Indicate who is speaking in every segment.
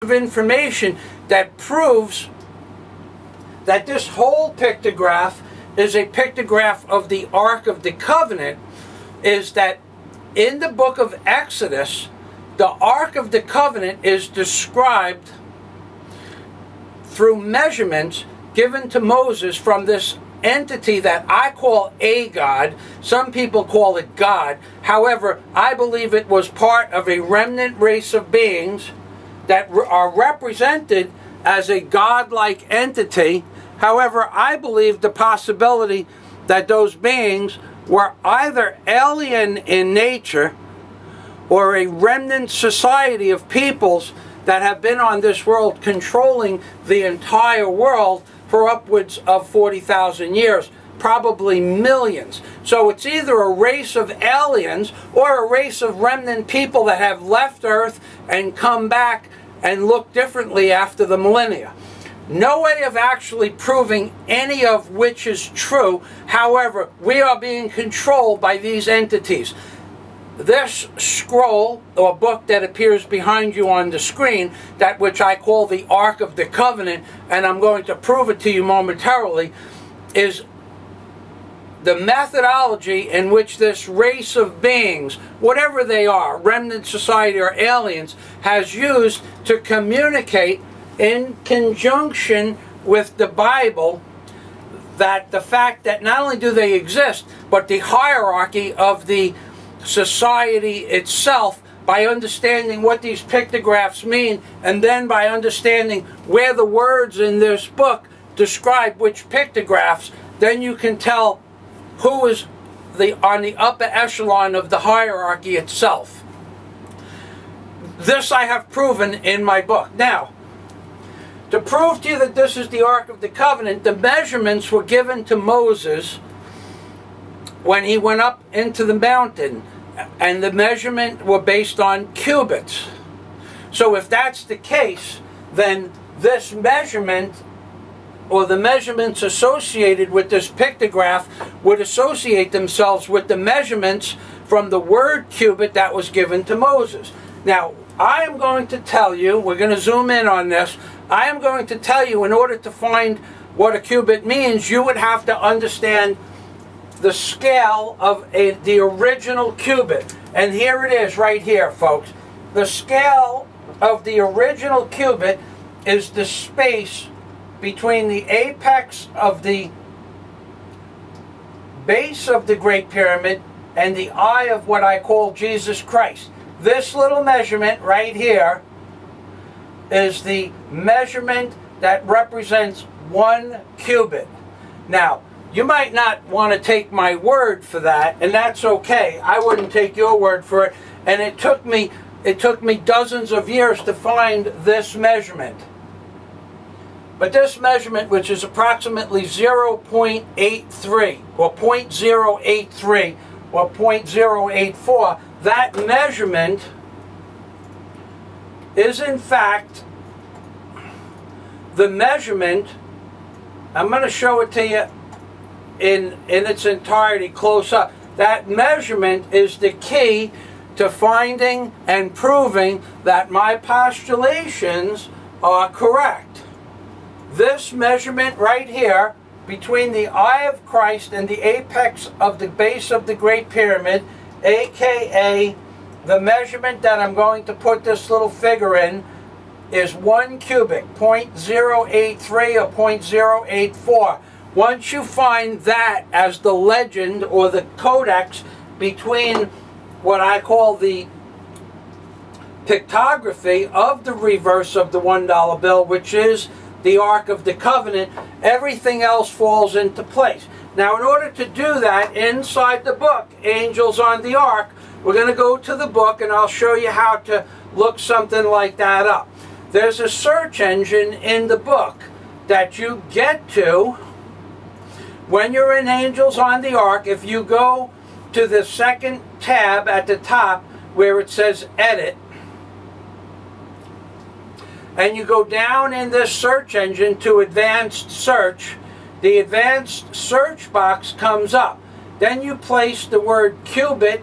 Speaker 1: of information that proves that this whole pictograph is a pictograph of the Ark of the Covenant is that in the book of Exodus, the Ark of the Covenant is described through measurements given to Moses from this entity that I call a God. Some people call it God. However, I believe it was part of a remnant race of beings that are represented as a godlike entity. However, I believe the possibility that those beings were either alien in nature or a remnant society of peoples that have been on this world controlling the entire world for upwards of 40,000 years, probably millions. So it's either a race of aliens or a race of remnant people that have left Earth and come back and look differently after the millennia. No way of actually proving any of which is true. However, we are being controlled by these entities. This scroll, or book that appears behind you on the screen, that which I call the Ark of the Covenant, and I'm going to prove it to you momentarily, is the methodology in which this race of beings, whatever they are, remnant society or aliens, has used to communicate in conjunction with the Bible, that the fact that not only do they exist, but the hierarchy of the society itself, by understanding what these pictographs mean, and then by understanding where the words in this book describe which pictographs, then you can tell who is on the upper echelon of the hierarchy itself. This I have proven in my book. Now, to prove to you that this is the Ark of the Covenant, the measurements were given to Moses when he went up into the mountain, and the measurement were based on cubits. So if that's the case, then this measurement, or the measurements associated with this pictograph, would associate themselves with the measurements from the word cubit that was given to Moses. Now, I am going to tell you, we're going to zoom in on this, I am going to tell you, in order to find what a cubit means, you would have to understand the scale of the original cubit. And here it is right here, folks. The scale of the original cubit is the space between the apex of the base of the Great Pyramid and the eye of what I call Jesus Christ. This little measurement right here is the measurement that represents 1 cubit. Now, you might not want to take my word for that, and that's okay. I wouldn't take your word for it. And it took me dozens of years to find this measurement. But this measurement, which is approximately 0.83 or 0.083 or 0.084, that measurement is in fact the measurement. I'm going to show it to you in its entirety close up. That measurement is the key to finding and proving that my postulations are correct. This measurement right here, between the eye of Christ and the apex of the base of the Great Pyramid, aka the measurement that I'm going to put this little figure in, is 1 cubit, 0.083 or 0.084. Once you find that as the legend or the codex between what I call the pictography of the reverse of the $1 bill, which is the Ark of the Covenant, everything else falls into place. Now, in order to do that, inside the book, Angels on the Ark, we're going to go to the book and I'll show you how to look something like that up. There's a search engine in the book that you get to when you're in Angels on the Ark. If you go to the second tab at the top where it says Edit, and you go down in this search engine to Advanced Search, the Advanced Search box comes up. Then you place the word Cubit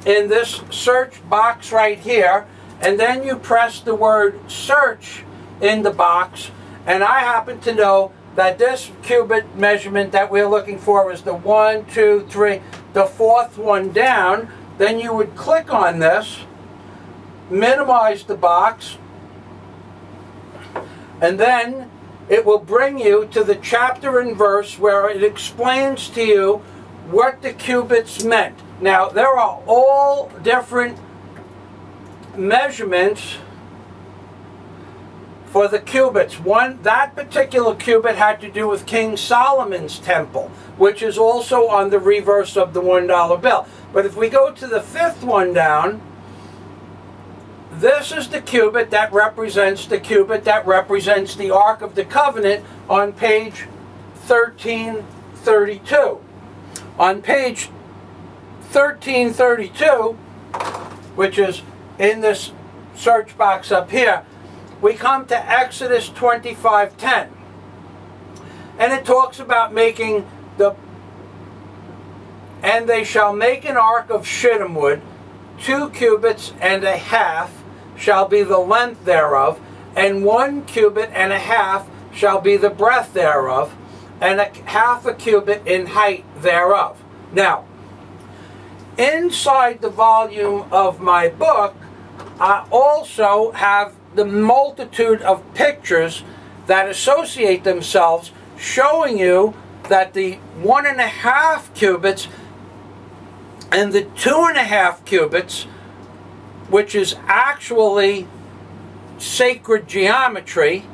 Speaker 1: in this search box right here, and then you press the word search in the box, and I happen to know that this cubit measurement that we're looking for is the 1, 2, 3, the fourth one down. Then you would click on this, minimize the box, and then it will bring you to the chapter and verse where it explains to you what the cubits meant. Now, there are all different measurements for the cubits. That particular cubit had to do with King Solomon's temple, which is also on the reverse of the $1 bill. But if we go to the fifth one down, this is the cubit that represents the Ark of the Covenant on page 1332. On page 1332, which is in this search box up here, we come to Exodus 25:10. And it talks about making and they shall make an ark of shittim wood, 2 cubits and a half shall be the length thereof, and 1 cubit and a half shall be the breadth thereof, and half a cubit in height thereof. Now, inside the volume of my book, I also have the multitude of pictures that associate themselves, showing you that the 1.5 cubits and the 2.5 cubits, which is actually sacred geometry,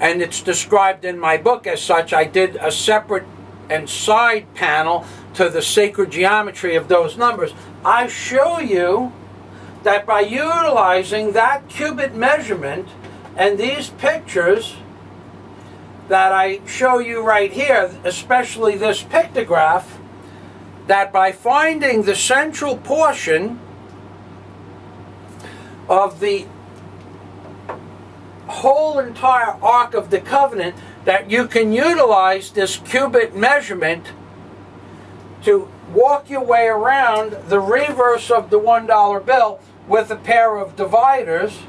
Speaker 1: and it's described in my book as such. I did a separate and side panel to the sacred geometry of those numbers. I show you that by utilizing that cubit measurement and these pictures that I show you right here, especially this pictograph, that by finding the central portion of the whole entire Ark of the Covenant, that you can utilize this cubit measurement to walk your way around the reverse of the $1 bill with a pair of dividers.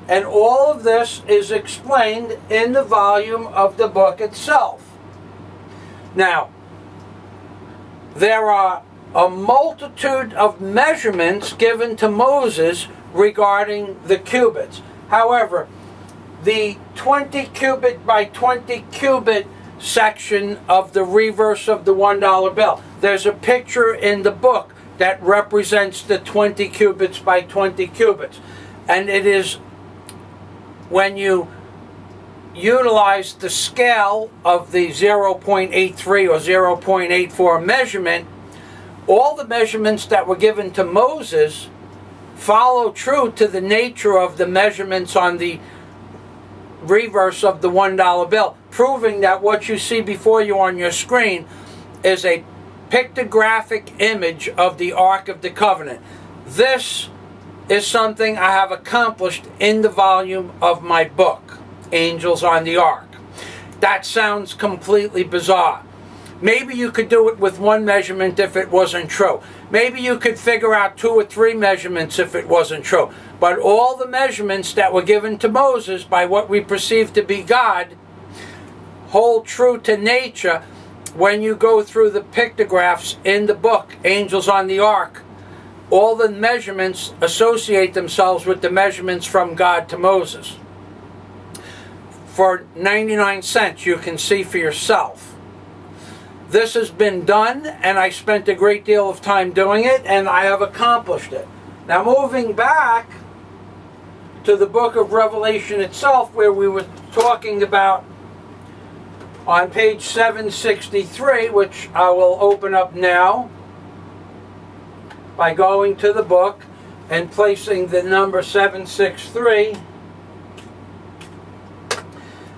Speaker 1: And all of this is explained in the volume of the book itself. Now, there are a multitude of measurements given to Moses regarding the cubits. However, the 20 cubit by 20 cubit section of the reverse of the $1 bill, there's a picture in the book that represents the 20 cubits by 20 cubits. And it is when you utilize the scale of the 0.83 or 0.84 measurement, all the measurements that were given to Moses follow true to the nature of the measurements on the reverse of the $1 bill, proving that what you see before you on your screen is a pictographic image of the Ark of the Covenant. This is something I have accomplished in the volume of my book, Angels on the Ark. That sounds completely bizarre. Maybe you could do it with one measurement if it wasn't true. Maybe you could figure out 2 or 3 measurements if it wasn't true. But all the measurements that were given to Moses by what we perceive to be God hold true to nature when you go through the pictographs in the book, Angels on the Ark. All the measurements associate themselves with the measurements from God to Moses. For 99 cents, you can see for yourself. This has been done, and I spent a great deal of time doing it, and I have accomplished it. Now, moving back to the book of Revelation itself, where we were talking about on page 763, which I will open up now by going to the book and placing the number 763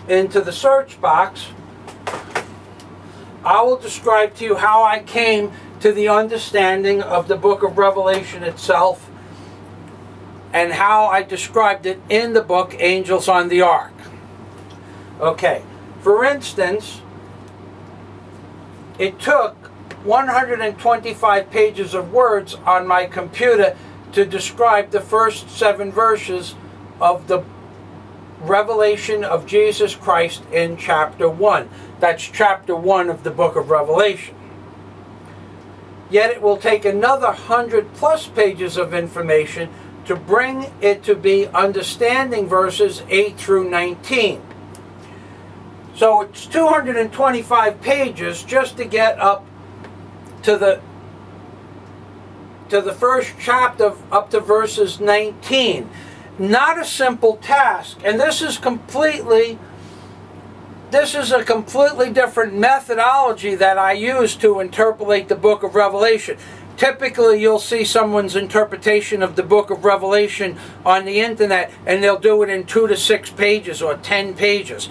Speaker 1: into the search box. I will describe to you how I came to the understanding of the book of Revelation itself and how I described it in the book Angels on the Ark. Okay, for instance, it took 125 pages of words on my computer to describe the first 7 verses of the revelation of Jesus Christ in chapter 1. That's chapter 1 of the book of Revelation. Yet it will take another 100+ pages of information to bring it to be understanding verses 8 through 19. So it's 225 pages just to get up to the first chapter, up to verses 19. Not a simple task, and this is a completely different methodology that I use to interpolate the book of Revelation. Typically, you'll see someone's interpretation of the book of Revelation on the internet, and they'll do it in 2 to 6 pages or 10 pages.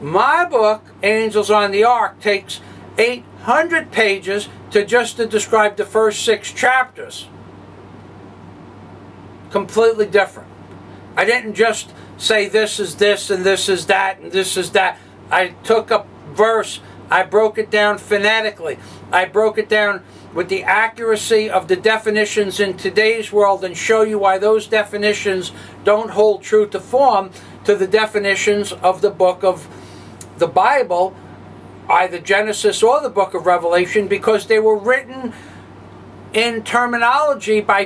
Speaker 1: My book, Angels on the Ark, takes 800 pages to describe the first 6 chapters. Completely different. I didn't just say this is this and this is that and this is that. I took a verse, I broke it down phonetically. I broke it down with the accuracy of the definitions in today's world and show you why those definitions don't hold true to form to the definitions of the book of the Bible, either Genesis or the book of Revelation, because they were written in terminology by